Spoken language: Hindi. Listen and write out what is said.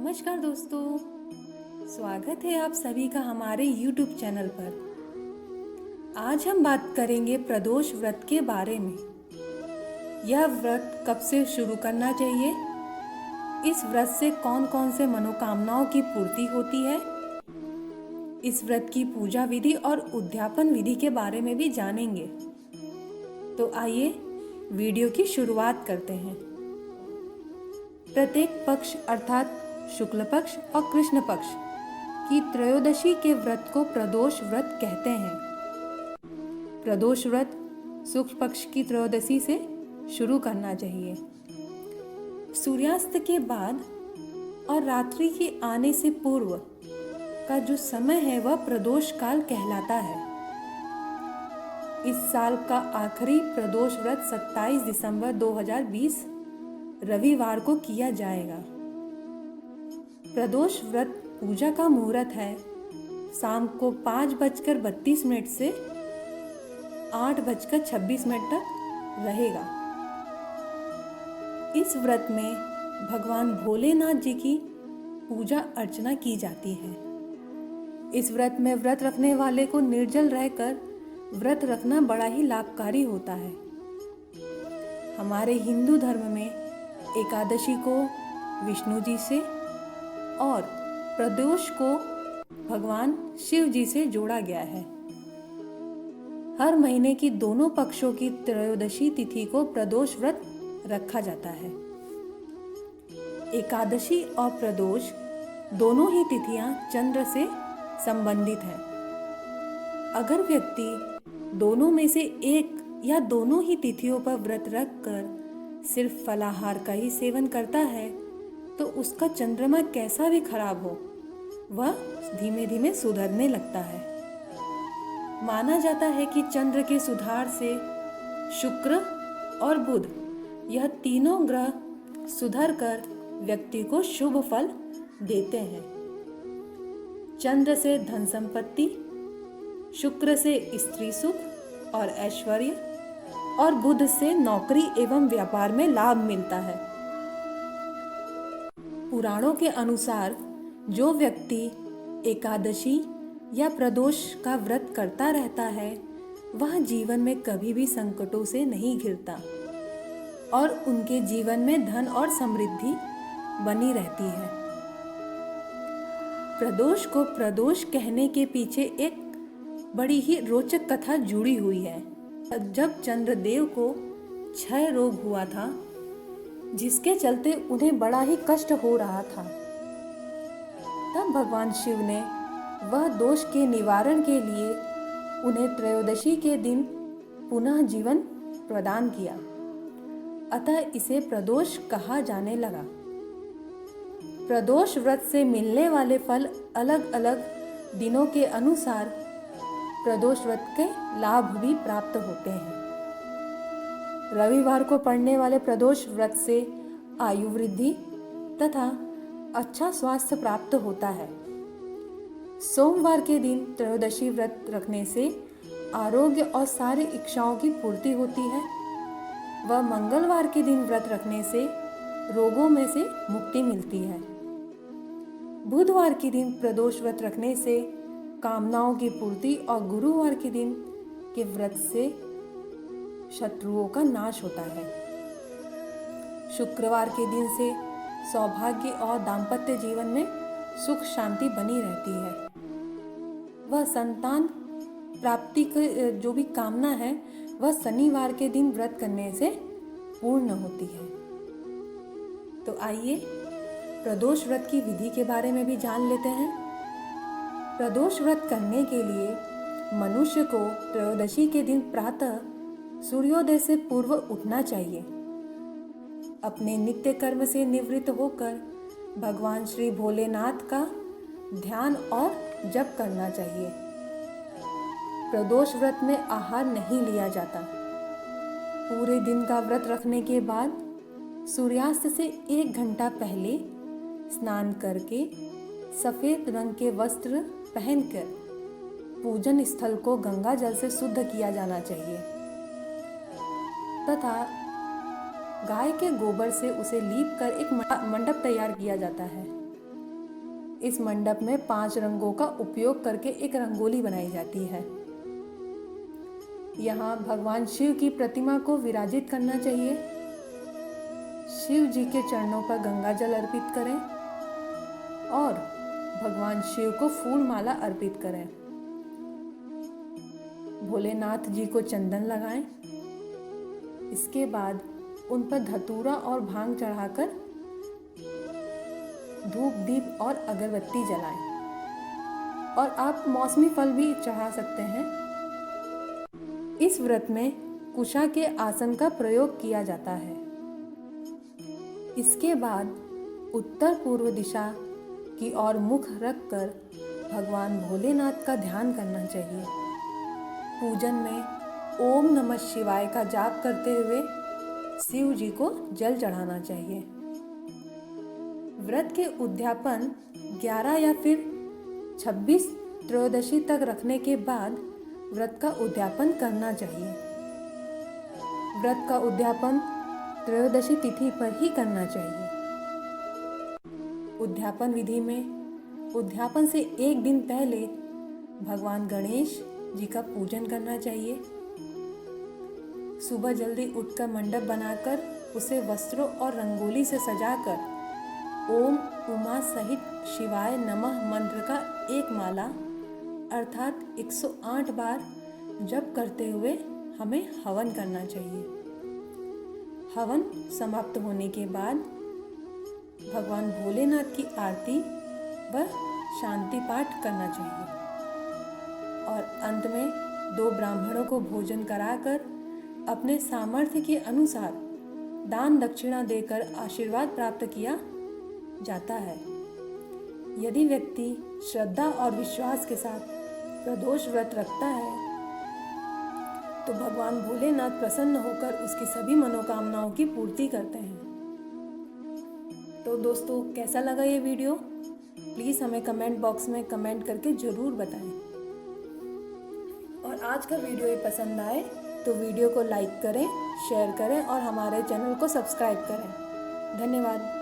नमस्कार दोस्तों, स्वागत है आप सभी का हमारे YouTube चैनल पर। आज हम बात करेंगे प्रदोष व्रत के बारे में। यह व्रत कब से शुरू करना चाहिए, इस व्रत से कौन कौन से मनोकामनाओं की पूर्ति होती है, इस व्रत की पूजा विधि और उद्यापन विधि के बारे में भी जानेंगे। तो आइए वीडियो की शुरुआत करते हैं। प्रत्येक पक्ष अर्थात शुक्ल पक्ष और कृष्ण पक्ष की त्रयोदशी के व्रत को प्रदोष व्रत कहते हैं। प्रदोष व्रत शुक्ल पक्ष की त्रयोदशी से शुरू करना चाहिए। सूर्यास्त के बाद और रात्रि के आने से पूर्व का जो समय है वह प्रदोष काल कहलाता है। इस साल का आखिरी प्रदोष व्रत 27 दिसंबर 2020 रविवार को किया जाएगा। प्रदोष व्रत पूजा का मुहूर्त है शाम को 5:32 से 8:26 तक रहेगा। इस व्रत में भगवान भोलेनाथ जी की पूजा अर्चना की जाती है। इस व्रत में व्रत रखने वाले को निर्जल रहकर व्रत रखना बड़ा ही लाभकारी होता है। हमारे हिंदू धर्म में एकादशी को विष्णु जी से और प्रदोष को भगवान शिव जी से जोड़ा गया है। हर महीने की दोनों पक्षों की त्रयोदशी तिथि को प्रदोष व्रत रखा जाता है। एकादशी और प्रदोष दोनों ही तिथियां चंद्र से संबंधित हैं। अगर व्यक्ति दोनों में से एक या दोनों ही तिथियों पर व्रत रखकर सिर्फ फलाहार का ही सेवन करता है तो उसका चंद्रमा कैसा भी खराब हो वह धीमे धीमे सुधरने लगता है। माना जाता है कि चंद्र के सुधार से शुक्र और बुध यह तीनों ग्रह सुधर कर व्यक्ति को शुभ फल देते हैं। चंद्र से धन संपत्ति, शुक्र से स्त्री सुख और ऐश्वर्य और बुध से नौकरी एवं व्यापार में लाभ मिलता है। पुराणों के अनुसार जो व्यक्ति एकादशी या प्रदोष का व्रत करता रहता है वह जीवन में कभी भी संकटों से नहीं घिरता और उनके जीवन में धन और समृद्धि बनी रहती है। प्रदोष को प्रदोष कहने के पीछे एक बड़ी ही रोचक कथा जुड़ी हुई है। जब चंद्रदेव को क्षय रोग हुआ था जिसके चलते उन्हें बड़ा ही कष्ट हो रहा था, तब भगवान शिव ने वह दोष के निवारण के लिए उन्हें त्रयोदशी के दिन पुनः जीवन प्रदान किया। अतः इसे प्रदोष कहा जाने लगा। प्रदोष व्रत से मिलने वाले फल अलग अलग दिनों के अनुसार प्रदोष व्रत के लाभ भी प्राप्त होते हैं। रविवार को पड़ने वाले प्रदोष व्रत से आयु वृद्धि तथा अच्छा स्वास्थ्य प्राप्त होता है। सोमवार के दिन त्रयोदशी व्रत रखने से आरोग्य और सारी इच्छाओं की पूर्ति होती है। वह मंगलवार के दिन व्रत रखने से रोगों में से मुक्ति मिलती है। बुधवार के दिन प्रदोष व्रत रखने से कामनाओं की पूर्ति और गुरुवार के दिन के व्रत से शत्रुओं का नाश होता है। शुक्रवार के दिन से सौभाग्य और दाम्पत्य जीवन में सुख शांति बनी रहती है। वह संतान प्राप्ति की जो भी कामना है वह शनिवार के दिन व्रत करने से पूर्ण होती है। तो आइए प्रदोष व्रत की विधि के बारे में भी जान लेते हैं। प्रदोष व्रत करने के लिए मनुष्य को त्रयोदशी के दिन प्रातः सूर्योदय से पूर्व उठना चाहिए। अपने नित्य कर्म से निवृत्त होकर भगवान श्री भोलेनाथ का ध्यान और जप करना चाहिए। प्रदोष व्रत में आहार नहीं लिया जाता। पूरे दिन का व्रत रखने के बाद सूर्यास्त से 1 घंटा पहले स्नान करके सफेद रंग के वस्त्र पहनकर पूजन स्थल को गंगा जल से शुद्ध किया जाना चाहिए तथा गाय के गोबर से उसे लीप कर एक मंडप तैयार किया जाता है। इस मंडप में 5 रंगों का उपयोग करके एक रंगोली बनाई जाती है। यहाँ भगवान शिव की प्रतिमा को विराजित करना चाहिए। शिव जी के चरणों पर गंगा जल अर्पित करें और भगवान शिव को फूल माला अर्पित करें। भोलेनाथ जी को चंदन लगाएं। इसके बाद उन पर धतूरा और भांग चढ़ाकर धूप दीप और अगरबत्ती जलाएं। और आप मौसमी फल भी चढ़ा सकते हैं। इस व्रत में कुशा के आसन का प्रयोग किया जाता है। इसके बाद उत्तर पूर्व दिशा की ओर मुख रखकर भगवान भोलेनाथ का ध्यान करना चाहिए। पूजन में ओम नमः शिवाय का जाप करते हुए शिव जी को जल चढ़ाना चाहिए। व्रत के उद्यापन 11 या फिर 26 त्रयोदशी तक रखने के बाद व्रत का उद्यापन करना चाहिए। व्रत का उद्यापन त्रयोदशी तिथि पर ही करना चाहिए। उद्यापन विधि में उद्यापन से एक दिन पहले भगवान गणेश जी का पूजन करना चाहिए। सुबह जल्दी उठकर मंडप बनाकर उसे वस्त्रों और रंगोली से सजाकर ओम उमा सहित शिवाय नमः मंत्र का एक माला अर्थात 108 बार जप करते हुए हमें हवन करना चाहिए। हवन समाप्त होने के बाद भगवान भोलेनाथ की आरती व शांति पाठ करना चाहिए और अंत में 2 ब्राह्मणों को भोजन कराकर अपने सामर्थ्य के अनुसार दान दक्षिणा देकर आशीर्वाद प्राप्त किया जाता है। यदि व्यक्ति श्रद्धा और विश्वास के साथ प्रदोष व्रत रखता है तो भगवान भोलेनाथ प्रसन्न होकर उसकी सभी मनोकामनाओं की पूर्ति करते हैं। तो दोस्तों, कैसा लगा ये वीडियो? प्लीज़ हमें कमेंट बॉक्स में कमेंट करके ज़रूर बताएं। और आज का वीडियो ये पसंद आए तो वीडियो को लाइक करें, शेयर करें और हमारे चैनल को सब्सक्राइब करें। धन्यवाद।